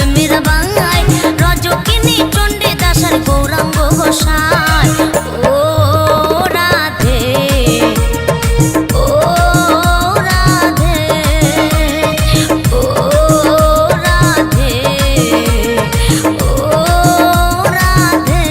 প্রেমের বাঙাই রজকিনী চণ্ডী দাসার গৌরাঙ্গ গোসাই। ও রাধে ও রাধে ও রাধে ও রাধে।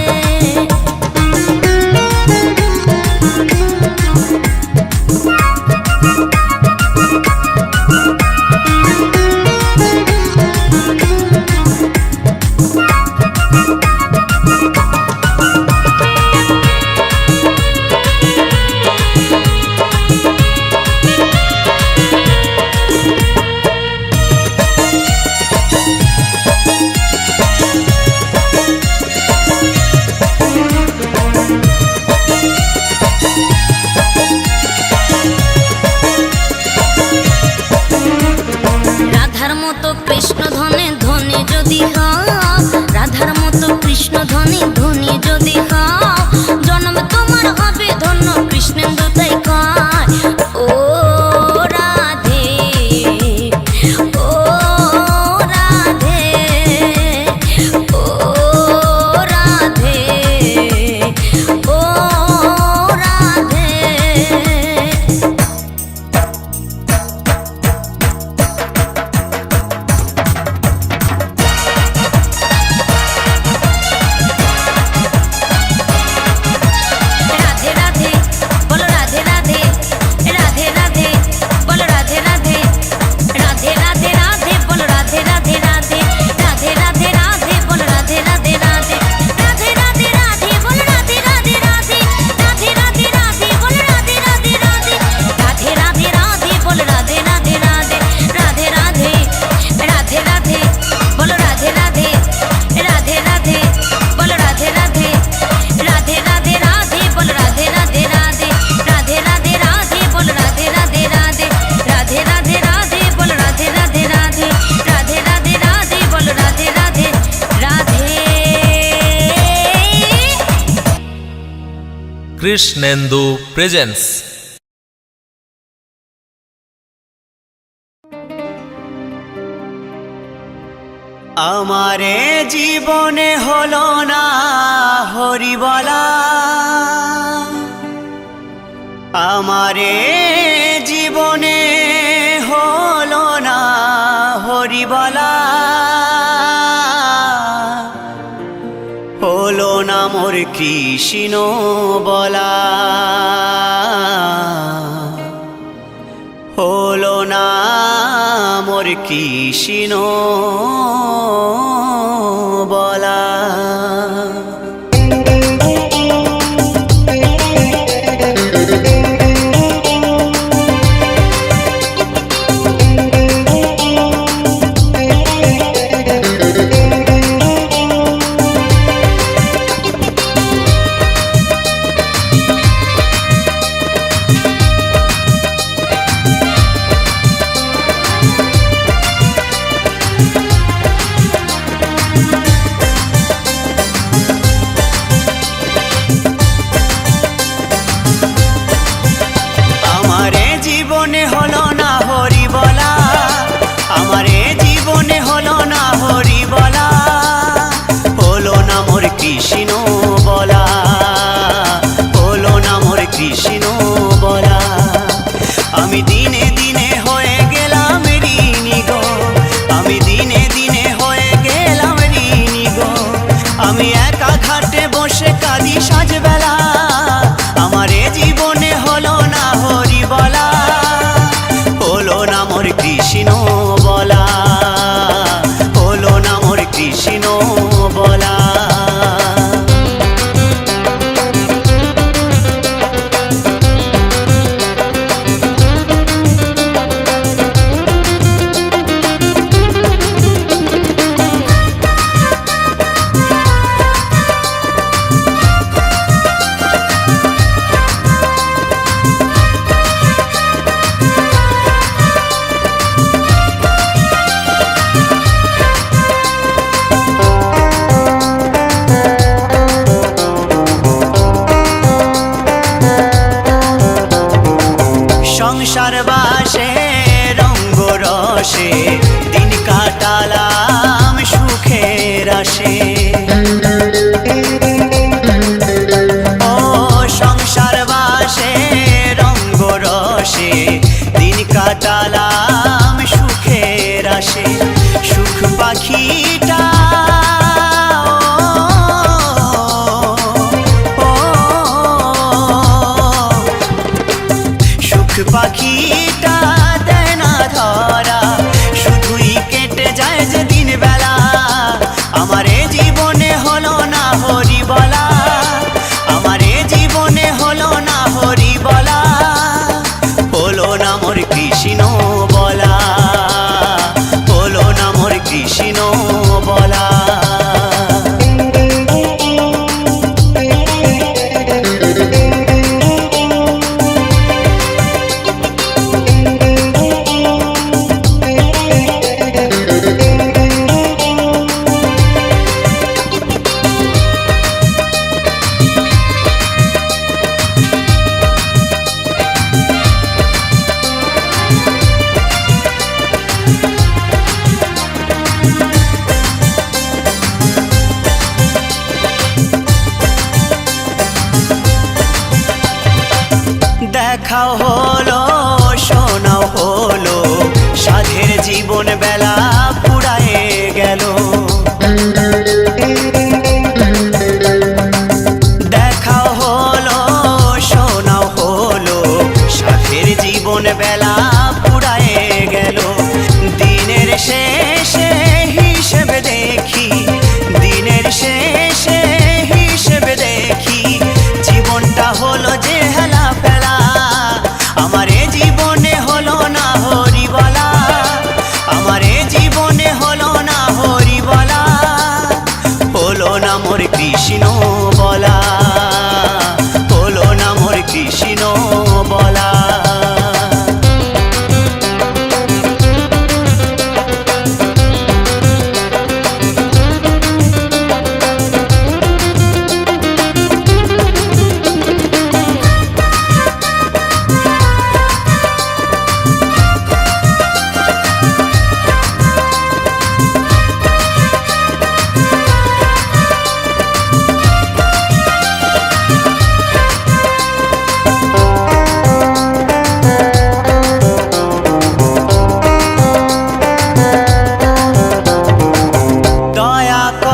রাধার মতো কৃষ্ণ ধনে ধনী যদি হও, রাধার মতো কৃষ্ণ ধনী ধনী যদি হও, জন্ম তোমার হবে ধন্য কৃষ্ণেন্দু তাই কয়। ও রাধে ও রাধে ও রাধে ও রাধে। কৃষ্ণেন্দু প্রেজেন্স। আমারে জীবনে হলো না হরি বলা, আমারে জীবনে হলো না হরি বলা, হলো না মোর কৃষ্ণ বলা, হলো না মোর কৃষ্ণ বলা। কৃষ্ণ বলা, হলো না মোর কৃষ্ণ বলা। আমি দিনে দিনে হয়ে গেলাম ঋণী গো, আমি দিনে দিনে হয়ে গেলাম ঋণী গো। আমি একা ঘাটে বসে কাঁদি সাজবেলা, আমার এ জীবনে হলো না হরি বলা, হলো না মোর কৃষ্ণ বলা, হলো না মোর কৃষ্ণ বলা।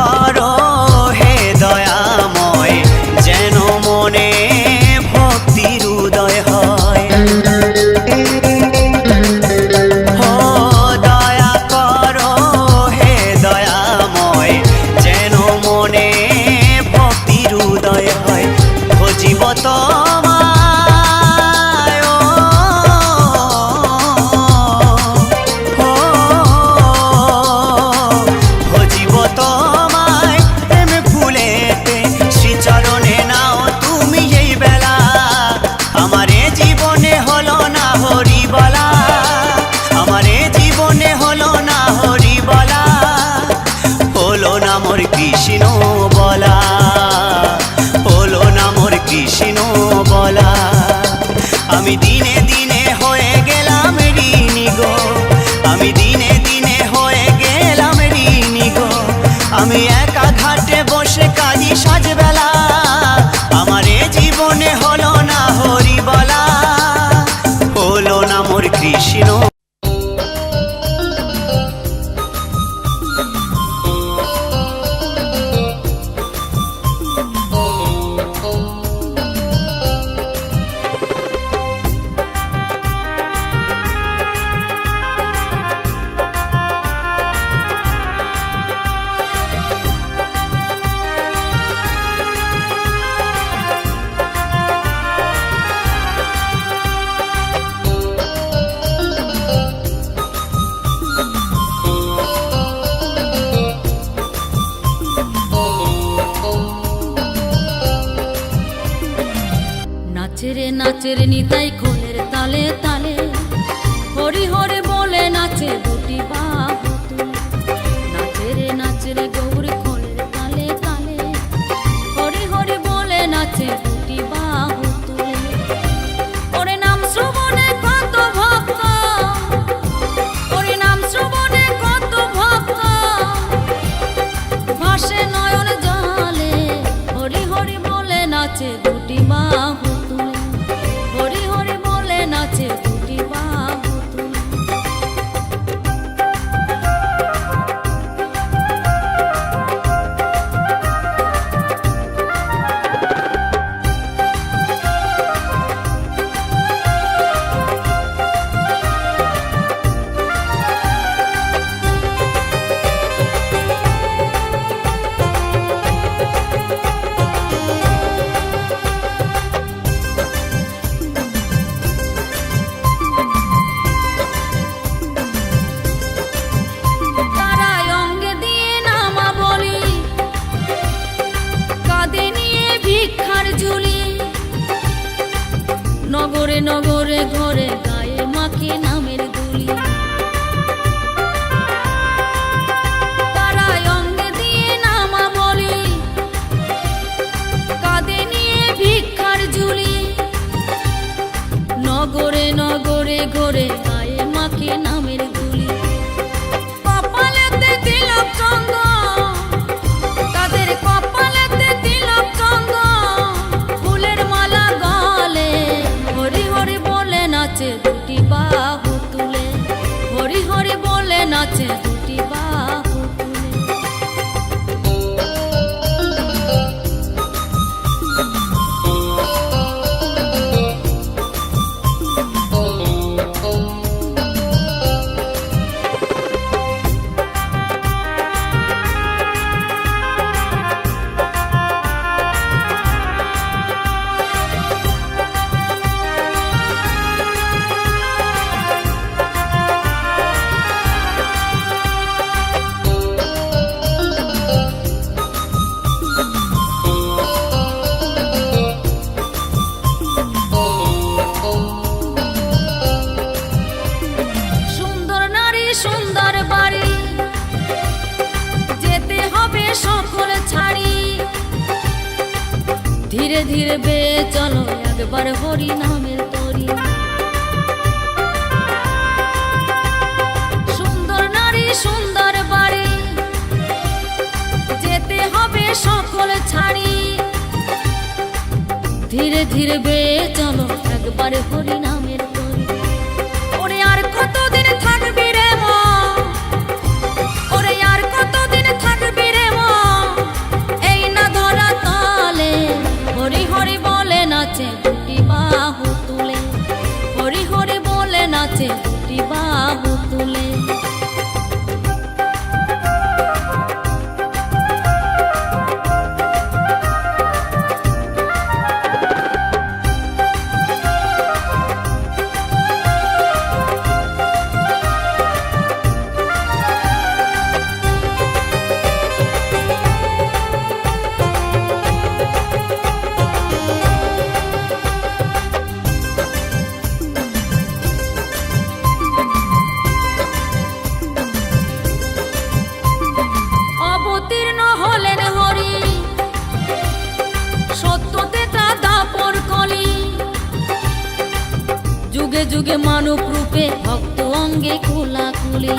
করো হে দয়াময়, যেন মনে ভক্তির উদয় হয়। ও দয়া করো হে দয়াময়, যেন মনে ভক্তির উদয় হয়। ভজিব তোমায়, ভজিব তোমায় প্রেম ফুলেতে, শ্রীচরণে নাও তুমি এই বেলা। আমারে জীবনে হলো না হরি বলা, আমারে জীবনে হলো না হরি বলা, হলো না মোর কৃষ্ণ বলা, হলো না মোর কৃষ্ণ বলা। আমি দিনে দিনে হয়ে গেলাম ঋণী গো, আমি দিনে দিনে হয়ে গেলাম ঋণী গো। আমি একা ঘাটে বসে কাঁদি সাজবেলা, আমারে জীবনে হলো না হরি বলা, হলো না মোর কৃষ্ণ। নাচরে নাচরে নিতাই খোলের তালে তালে, হরি হরি বলে নাচে দুটি বাহু তুলে। নাচরে নাচরে গৌরী খোলের তালে তালে, হরি হরি বলে নাচে দুটি বাহু তুলে। ওরে নাম শ্রবণে কত ভক্ত, ওরে নাম শ্রবণে কত ভক্ত, ভাসে নয়ন জলে, হরি হরি বলে নাচে দুটি বাহু তুলে, হরি হরি বলে নাচে দুটি বাহু তুলে। তারাই অঙ্গে দিয়ে নামা বলি, কাঁধে নিয়ে ভিক্ষার ঝুলি, নগরে নগরে ঘরে গায়ে মাখে নামের দুলি। তারাই অঙ্গে দিয়ে নামা বলি, কাঁধে নিয়ে ভিক্ষার ঝুলি, নগরে নগরে ঘরে গায়ে মাখে নামের দুলি। কপালেতে তিলক চন্দন, তাদের কপালেতে তিলক চন্দন, ফুলের মালা গলে, হরি হরি বলে নাচে দুটি বাহু তুলে, হরি হরি বলে নাচে দুটি বাহু তুলে। সুন্দর নারী সুন্দর বাড়ি, যেতে হবে সকল ছাড়ি, ধীরে ধীরে বেয়ে চলো একবার হরি নামের তরি। সুন্দর নারী সুন্দর বাড়ি, যেতে হবে সকল ছাড়ি, ধীরে ধীরে বেয়ে চলো একবার হরি নামের তরি। ওরে আর কতদিন থাকবি রে মন, ওরে আর কতদিন থাকবি রে মন, যুগে মানব রূপে ভক্ত অঙ্গে কোলাকুলি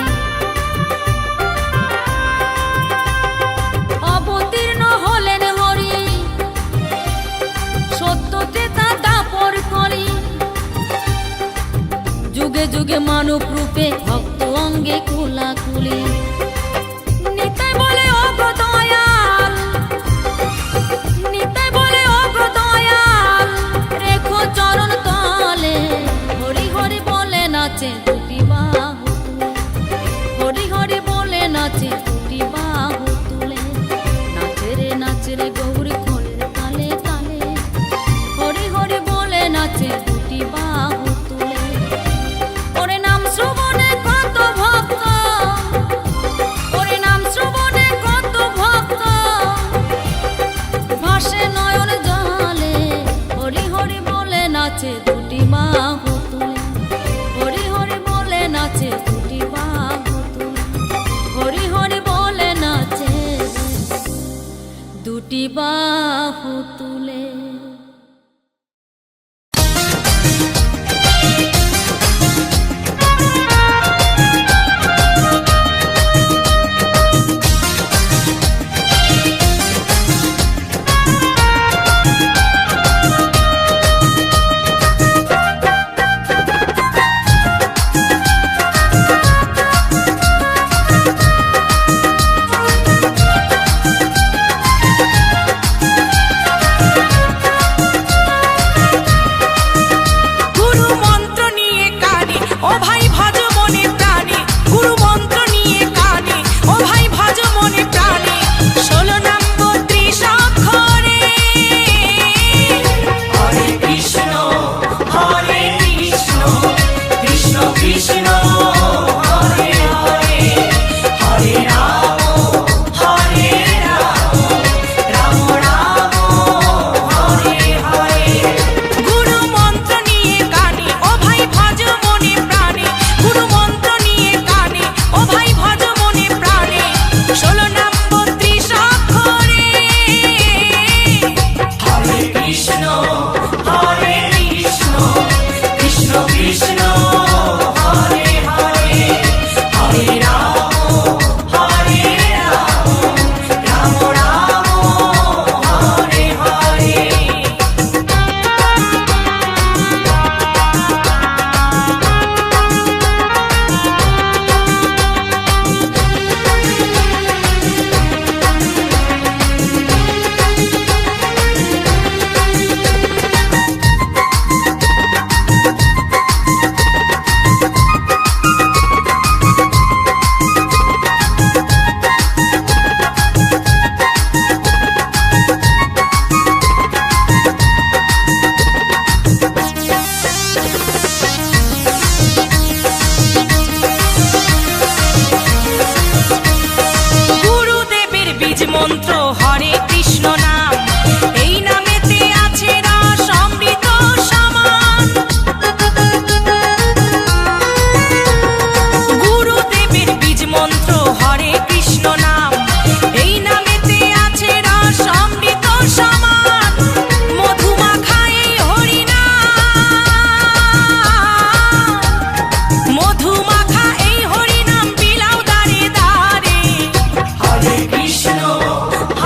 অবতীর্ণ হলেন হরি সত্য ত্রেতা দাপর করি যুগে যুগে মানব রূপে ভক্ত অঙ্গে কোলাকুলি নিতাই বলে ওগো দয়াল নিতাই বলে ওগো দয়াল রেখো চরণ তলে হরি হরি বলে নাচে দুটি বাহু তুলে হরি হরি বলে নাচে দুটি বাহু তুলে নাচে রে গৌরী খোলের তালে তালে হরি হরি বলে নাচে দুটি বাহু তুলে ওরে নাম শ্রবণে কত ভক্ত ওরে নাম শ্রবণে কত ভক্ত ভাসে নয়ন জলে হরি হরি বলে নাচে দুটি বাহু তুলে হরি হরি বলে নাচে দুটি বাহু তুলে হরি হরি বলে নাচে দুটি বাহু তুলে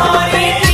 Hare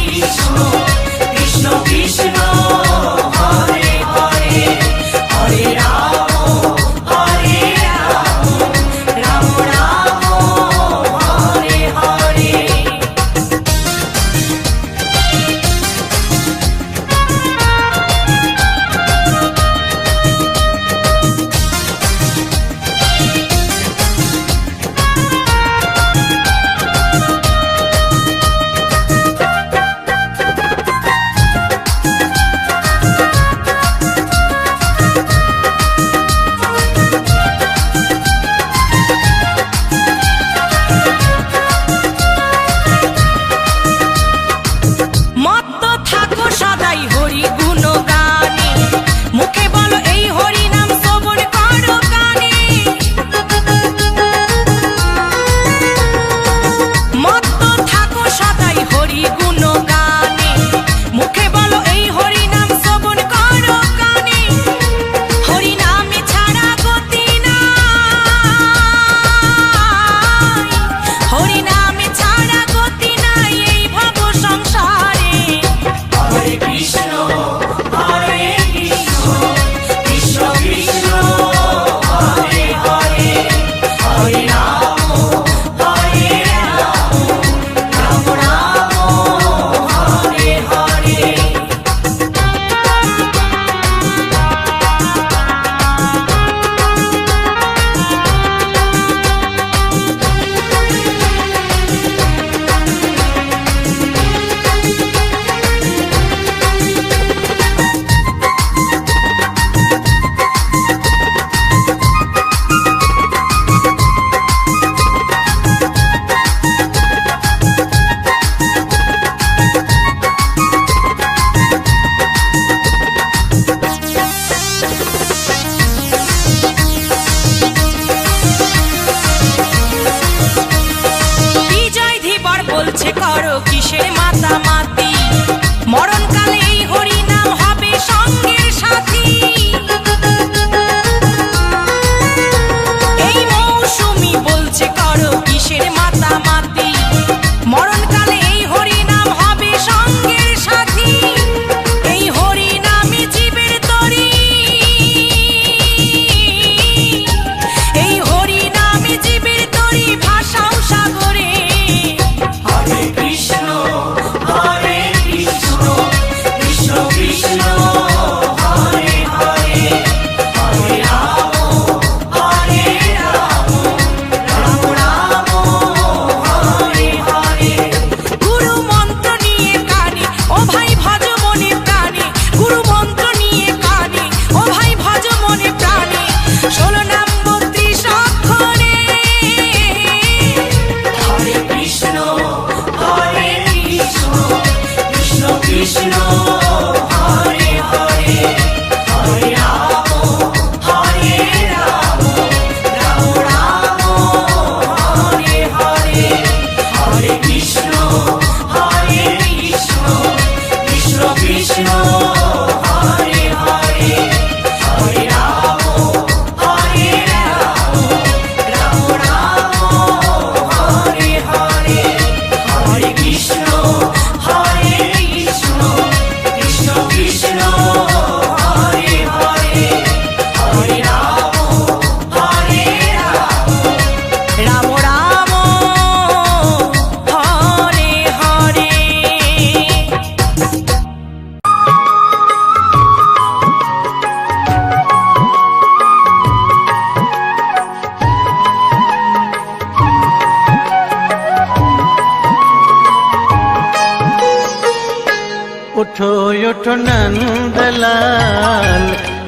ওঠো ওঠো নন্দলাল,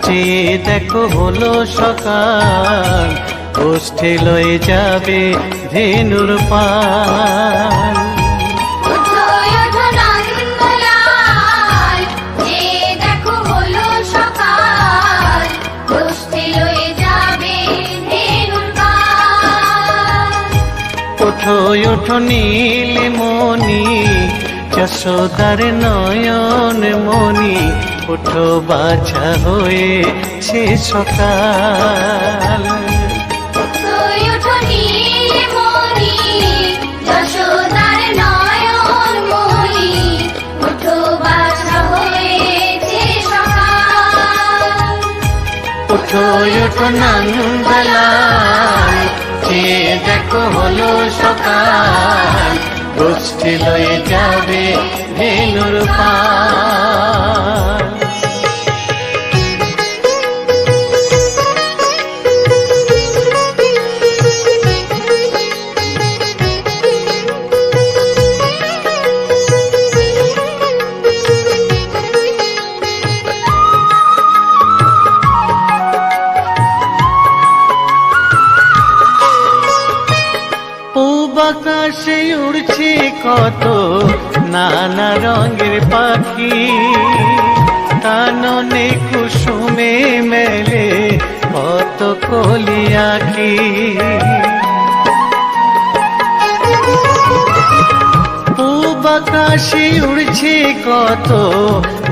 চেয়ে দেখো হলো সকাল, গোষ্ঠী লয়ে যাবে ধেনুর পাল। ওঠো ওঠো নন্দলাল, যে দেখো হলো সকাল, গোষ্ঠী লয়ে যাবে ধেনুর পাল। ওঠো ওঠো নীলমণি, যশোদার নয়ন মণি, ওঠো বাছা হয়েছে সকাল। ওঠো ওঠো নীলমণি, যশোদার নয়ন মণি, ওঠো বাছা হয়েছে সকাল। ওঠো ওঠো নন্দলাল, চেয়ে দেখো হলো সকাল, গোষ্ঠী লয়ে যাবে ধেনুর পাল। আকাশে উড়ছে কত নানা রঙের পাখি, কাননে কুসুমে মেলে কত কলি আঁখি। পূব আকাশে উড়ছে কত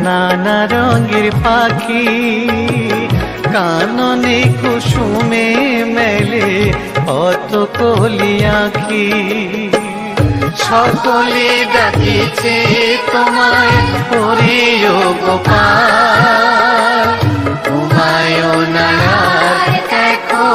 নানা রঙের পাখি, কাননে কুসুমে মেলে কত কলি আঁখি। সকলে ডাকিছে তোমায় হরিও গোপাল, ঘুমায়ও না আর দেখো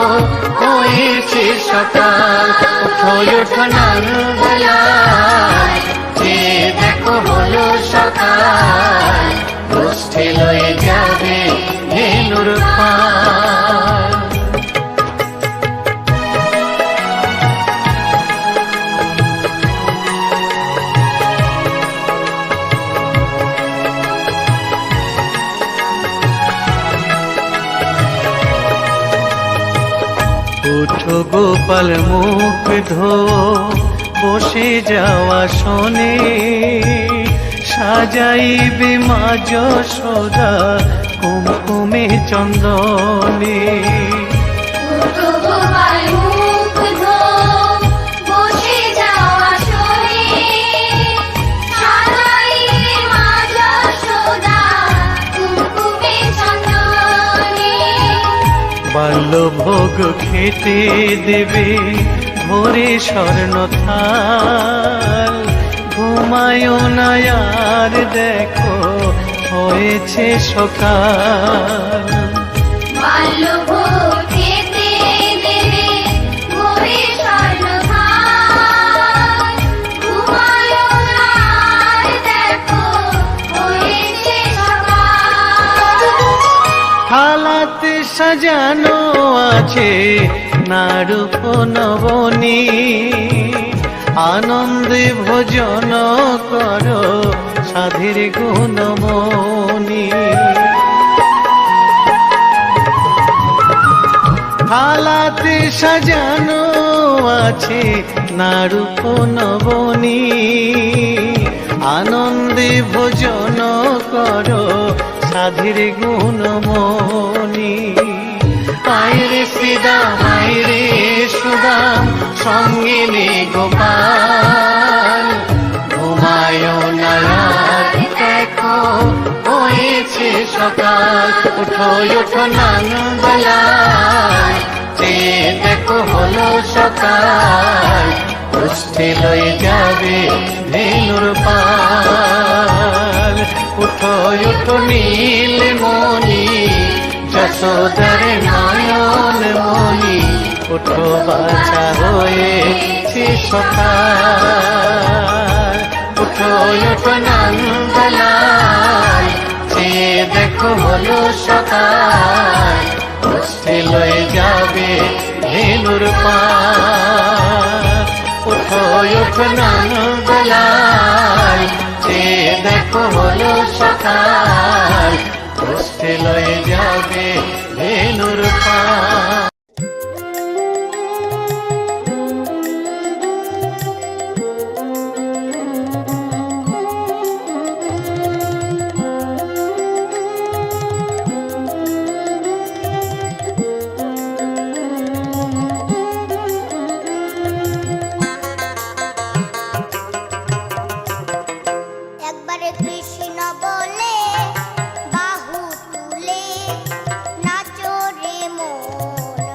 হয়েছে সকাল। ওঠো ওঠো নন্দলাল, যে দেখো হলো সকাল, গোষ্ঠী লয়ে যাবে ধেনুর পাল। ওঠো গোপাল মুখ ধো, বসে যাওয়া শোনে, সাজাইবে মা যশোদা কুমকুমে চন্দনে। ওঠো গোপাল মুখ ধো, বসে যাওয়া শোনে, সাজাইবে মা যশোদা কুমকুমে চন্দনে। বাল্যভোগ খেতে দেবে ভোরে স্বর্ণ থাল, ঘুমায়ও না আর দেখো হয়েছে সকাল। বাল্যভোগ খেতে দেবে ভোরে স্বর্ণ থাল, ঘুমায়ও না আর দেখো হয়েছে সকাল। থালাতে সাজানো আছে নারূপ নবনী, আনন্দে ভোজন করো সাধের গুণমণি। থালাতে সাজানো আছে নারূপ নবনী, আনন্দে ভোজন করো সাধের গুণমণি। আয়রে শ্রীদাম আয়রে সুদাম, সঙ্গে নে গোপাল, ঘুমায়ও না আর দেখো হয়েছে সকাল। ওঠো ওঠো নন্দলাল, চেয়ে দেখো হলো সকাল, গোষ্ঠী লয়ে যাবে ধেনুর পাল। ওঠো ওঠো নীলমণি, যশোদার নয়ন মণি, ওঠো বাছা হয়েছে সকাল। ওঠো ওঠো নন্দলাল, চেয়ে দেখো হলো সকাল, গোষ্ঠী লয়ে যাবে ধেনুর পাল। ওঠো ওঠো নন্দলাল, চেয়ে দেখো দেখো হলো সকাল, কষ্টে লয়ে যাবে ধেনুর পাল। একবারে কৃষ্ণ বলে বাহু তুলে নাচো রে মন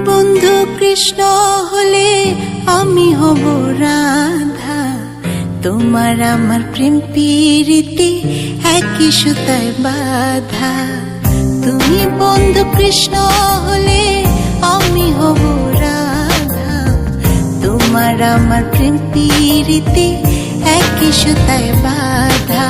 বন্ধু কৃষ্ণ হলে আমি হব রাধা, তোমার আমার প্রেম প্রীতি একই সুতায় বাঁধা। তুমি বন্ধু কৃষ্ণ হলে আমি হব রাধা, তোমার আমার প্রেম প্রীতি একই সুতায় বাঁধা।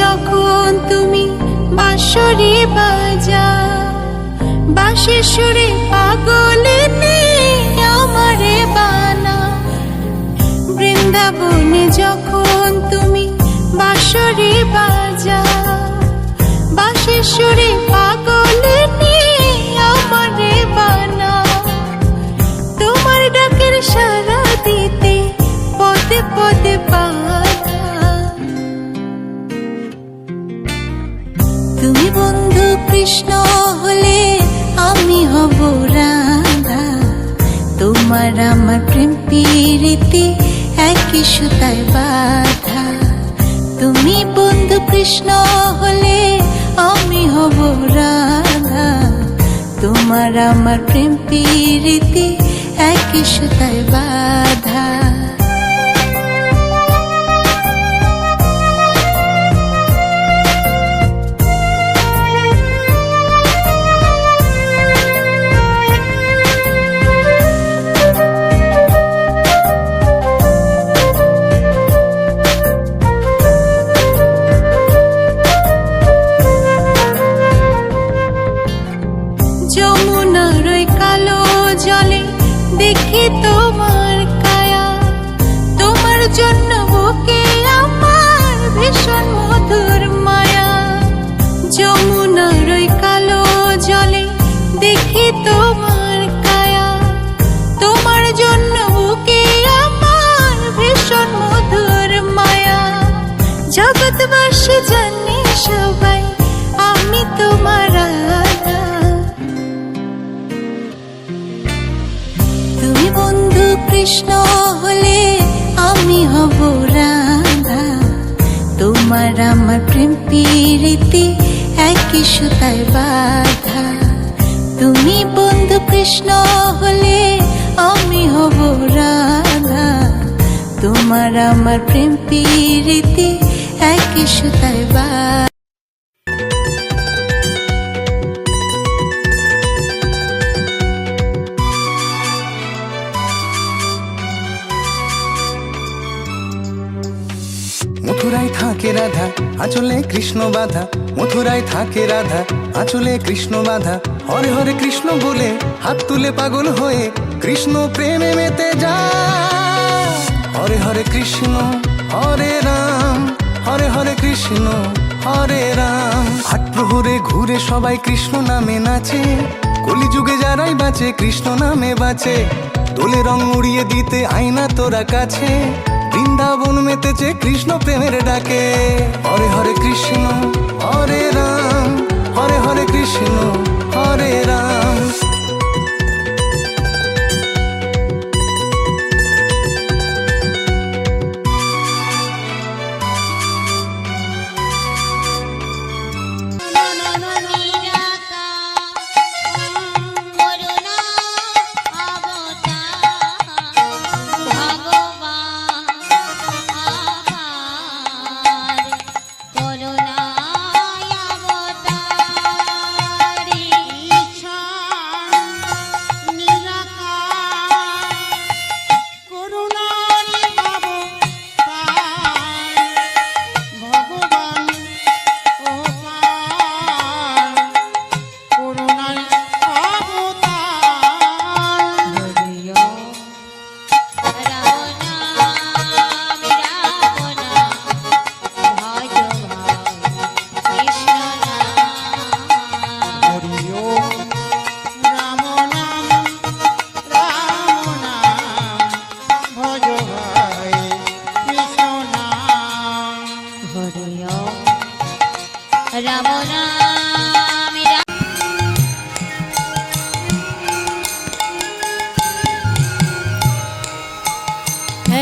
যখন তুমি বাঁশরি বাজাও, বাঁশির সুরে পাগলে আমারে বানাও। বৃন্দাবনে যখন তুমি বাঁশরি বাজাও, বাঁশির সুরে পাগলে আমারে বানাও। তোমার ডাকের সাড়া দিতে পদে পদে বাধা। তুমি বন্ধু কৃষ্ণ হলে আমি হব রাধা, তোমার আমার প্রেম প্রীতি একই সুতায় বাঁধা। তুমি বন্ধু কৃষ্ণ হলে আমি হব রাধা, তোমার আমার প্রেম প্রীতি একই সুতায় বাঁধা। যমুনার ওই কালো জলে দেখি তোমার কায়া, তোমার জন্য বুকে আমার ভীষণ মধুর মায়া। যমুনার ওই কালো জলে দেখি তোমার কায়া, তোমার জন্য বুকে আমার ভীষণ মধুর মায়া। জগৎবাসী জানে সবাই আমি তোমার রাধা। তুমি বন্ধু কৃষ্ণ হলে আমি হব রাধা, তোমার আমার প্রেম প্রীতি একই সুতায় বাঁধা। তুমি বন্ধু কৃষ্ণ হলে আমি হব রাধা, তোমার আমার প্রেম প্রীতি একই সুতায় বাঁধা। মথুরায় থাকে রাধা, আঁচলে কৃষ্ণ বাধা। মথুরায় থাকে রাধা, আঁচলে কৃষ্ণ বাধা। হরে হরে কৃষ্ণ বলে হাত তুলে পাগল হয়ে কৃষ্ণ প্রেমে মেতে যায়। হরে হরে কৃষ্ণ হরে রাম, হরে হরে কৃষ্ণ হরে রাম। আট প্রহরে ঘুরে সবাই কৃষ্ণ নামে নাচে, কলিযুগে যারাই বাঁচে কৃষ্ণ নামে বাঁচে। দোলে রং উড়িয়ে দিতে আয়না তোরা কাছে, বৃন্দাবন মেতেছে কৃষ্ণ প্রেমের ডাকে। হরে হরে কৃষ্ণ হরে রাম, হরে হরে কৃষ্ণ হরে রাম। করুণায় অবতারী ইচ্ছা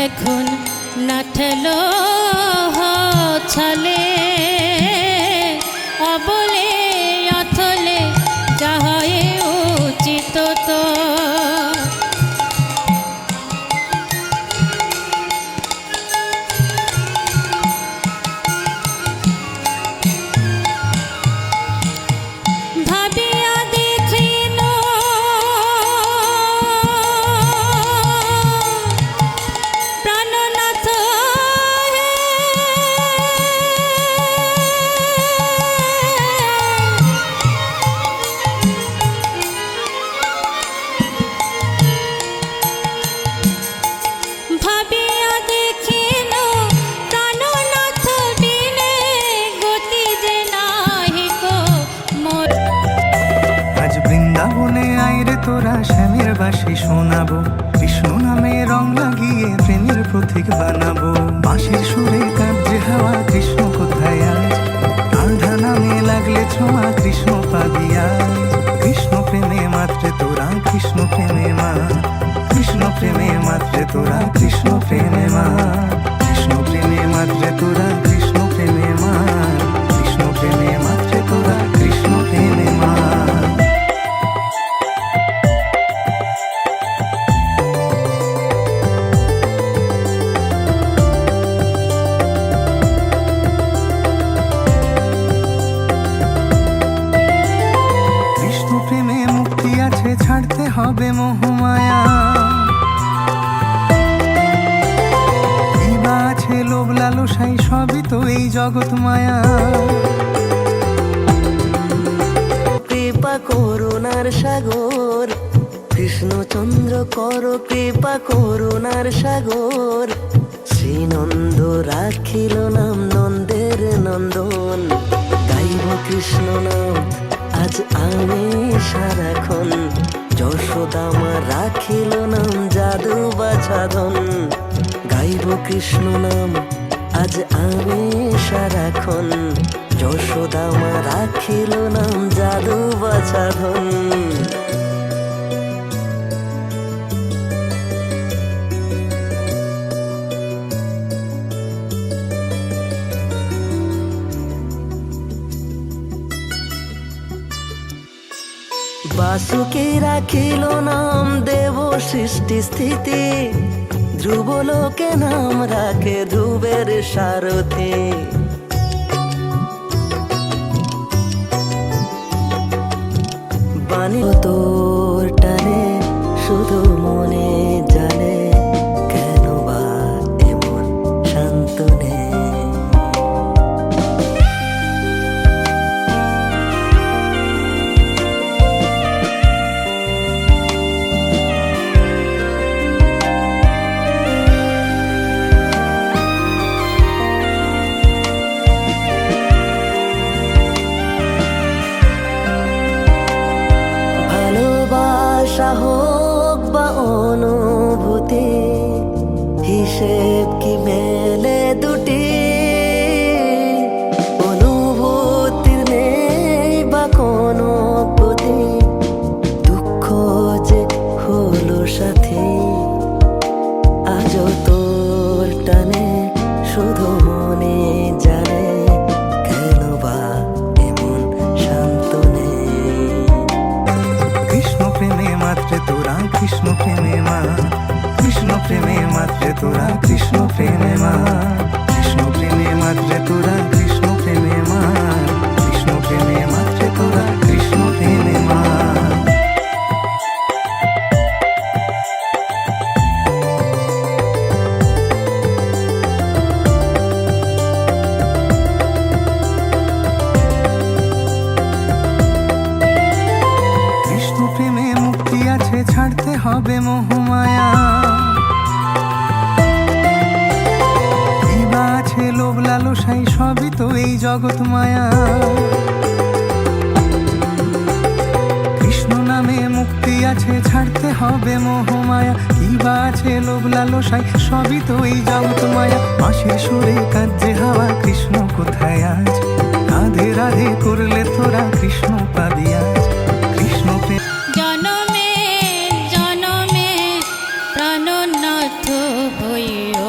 এখন না ঠেলো ছলে অবলে অথলে যাহাই উচিত তো ভাবিয়া দেখিল প্রাণনাথ ভাবিয়া দেখিল প্রাণনাথ বিনে গতি যে নাহি কো মোর আজ বৃন্দাবনে আইরে তোরা শ্যামের বাঁশি শোনাবো কৃষ্ণ নামে রং লাগিয়ে প্রেমের প্রতীক বানাবো বাঁশির সুরে কাঁপছে হাওয়া কৃষ্ণ কোথায় আজ রাধা নামে লাগলে ছোঁয়া কৃষ্ণ পাবি আজ কৃষ্ণ প্রেমে মাত্রে তোরা কৃষ্ণ প্রেমে মা কৃষ্ণ প্রেমে মাত্রে তোরা কৃষ্ণ প্রেমে মা কৃষ্ণ প্রেমে মাত্রে তোরা কৃষ্ণ প্রেমে মা কৃষ্ণ প্রেমে মাত্রে তোরা কৃষ্ণ প্রেমে মা কৃষ্ণ প্রেমে মুক্তি আছে ছাড়তে হবে মোহমায়া কিবা আছে লোভ লালসাই সবই তো এই জগৎ মায়া কৃপা করুণার সাগর কৃষ্ণচন্দ্র কর কৃপা করুণার সাগর শ্রীনন্দ রাখিল নাম নন্দের নন্দন গাইব কৃষ্ণ নাম আজ আমি সারাক্ষণ যশোদামা রাখিল নাম জাদু বাছাধন গাইব কৃষ্ণ নাম আজ আমি সারাক্ষণ যশোদামা রাখিল নাম জাদু বাছাধন বাসুকে রাখিল নাম দেব সৃষ্টি স্থিতি ধ্রুবলোকে নাম রাখে ধ্রুবের সারথি বাণী তোর টানে শুধু মনে জানে কেন বা এমন শান্ত নেই ভালোবাসা হোক বা অনুভূতি হিসেব কি মেলে দুটি অনুভূতির নেই বা কোনো গতি দুঃখ যে হলো সাথী আজও তোর টানে শুধু মনে জানে কেন বা এমন শান্ত নেই কৃষ্ণ প্রেমে মাত্রে তোরা কৃষ্ণ প্রেমে মা কৃষ্ণ প্রেমে মাত্রে তোরা কৃষ্ণ প্রেমে মা কৃষ্ণ প্রেমে মাত্রে তোরা কৃষ্ণ প্রেমে মা কৃষ্ণ প্রেমে মাত্রে তোরা কৃষ্ণ প্রেমে মা কৃষ্ণ প্রেমে মুক্তি আছে ছাড়তে হবে মোহমায়া কিবা আছে লোভ লালসাই সবই তো এই জগৎ মায়া কৃষ্ণ নামে মুক্তি আছে ছাড়তে হবে মোহমায়া কিবা আছে লোভ লালসাই সবই তো এই জগৎ মায়া বাঁশির সুরে কাঁদছে হাওয়া কৃষ্ণ কোথায় আজ রাধে রাধে করলে তোরা কৃষ্ণ পাবি আজ কৃষ্ণ প্রেম জনমে জনমে প্রাণনাথ হইও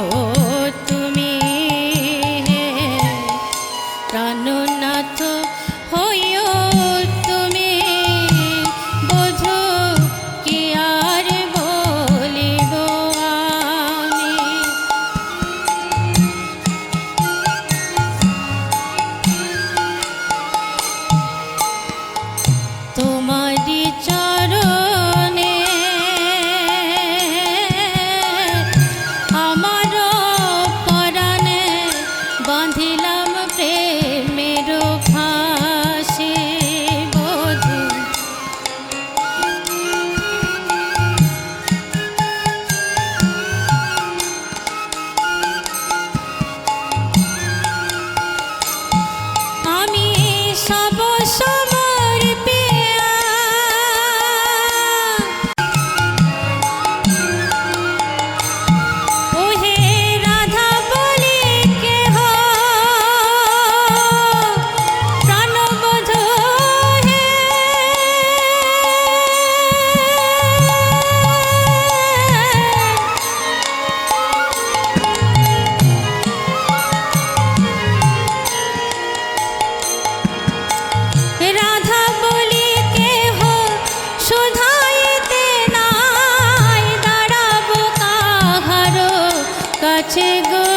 কাছে গো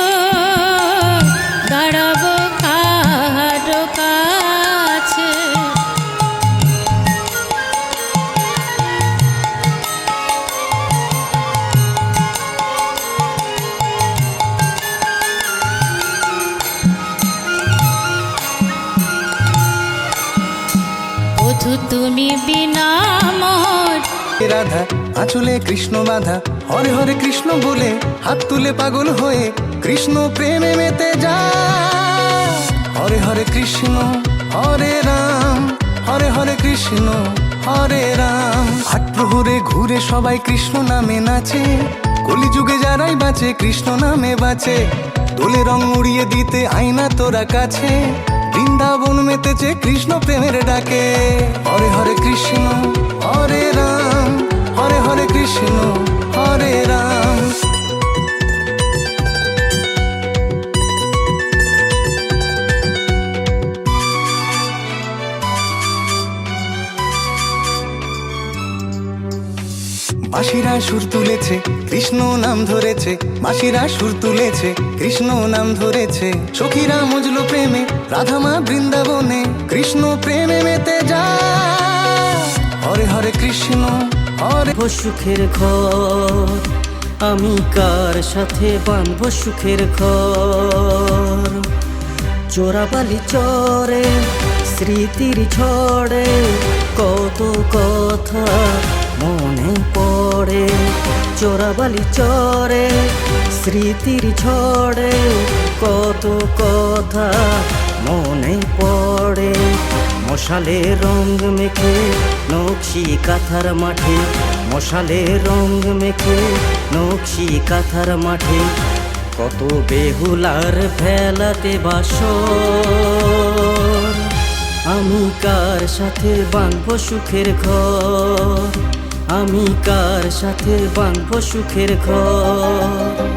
দাঁড়াবো কারো কাছে। বধূ তুমি বিনা মোর রাধা আঁচলে কৃষ্ণ বাধা, হরে হরে কৃষ্ণ বলে হাত তুলে পাগল হয়ে কৃষ্ণ প্রেমে মেতে যায়। হরে হরে কৃষ্ণ হরে রাম, হরে হরে কৃষ্ণ হরে রাম। আট প্রহরে ঘুরে সবাই কৃষ্ণ নামে নাচে, কলিযুগে যারাই বাঁচে কৃষ্ণ নামে বাঁচে। দোলে রং উড়িয়ে দিতে আয়না তোরা কাছে, বৃন্দাবন মেতেছে কৃষ্ণ প্রেমের ডাকে। হরে হরে কৃষ্ণ হরে রাম, হরে হরে কৃষ্ণ হরে রাম। বাঁশিরা সুর তুলেছে কৃষ্ণ নাম ধরেছে, বাঁশিরা সুর তুলেছে কৃষ্ণ নাম ধরেছে। সখীরা মজলো প্রেমে রাধা মা বৃন্দাবনে, কৃষ্ণ প্রেমে মেতে যায়। হরে হরে কৃষ্ণ হরে। সুখের ঘর আমি কার সাথে বাঁধব সুখের ঘর? চোরাবালি চরে স্মৃতির ঝড়ে কত কথা মনে পড়ে। চোরাবালি চরে স্মৃতির ঝড়ে কত কথা মনে পড়ে। মশালে রং মেখে নকশি কাঁথার মাঠে, মশালে রং মেখে নকশি কাঁথার মাঠে কত বেহুলার ভেলাতে বাসর। আমি কার সাথে বাঁধব সুখের ঘর? আমি কার সাথে বাঁধব সুখের ঘর?